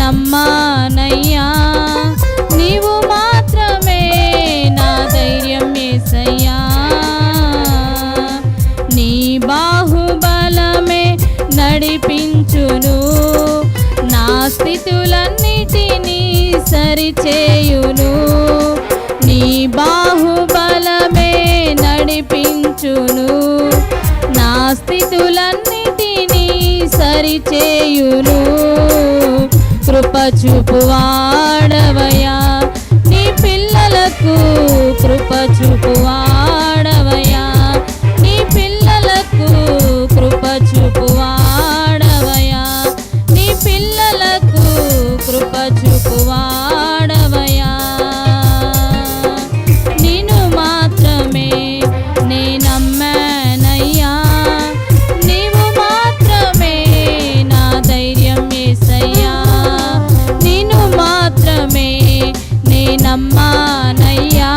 నమ్మానయ్యా, నీవు మాత్రమే నా ధైర్యం యేసయ్యా. నీ బాహుబలమే నడిపించును, నా స్థితులన్నిటినీ సరిచేయును. నీ బాహుబలమే నడిపించును, నా స్థితులన్నిటినీ సరిచేయును. కృప చూపువాడవయ్యా, నీ పిల్లలకు కృప చూపువాడవయ్యా, నీ పిల్లలకు కృప చూపువాడవయ్యా, నీ పిల్లలకు కృప చూపువాడవయ్యా. నిన్ను మాత్రమే నే నమ్మానయ్యా, నీవు మాత్రమే నా ధైర్యం యేసయ్యా. నిన్ను మాత్రమే నే నమ్మానయ్యా,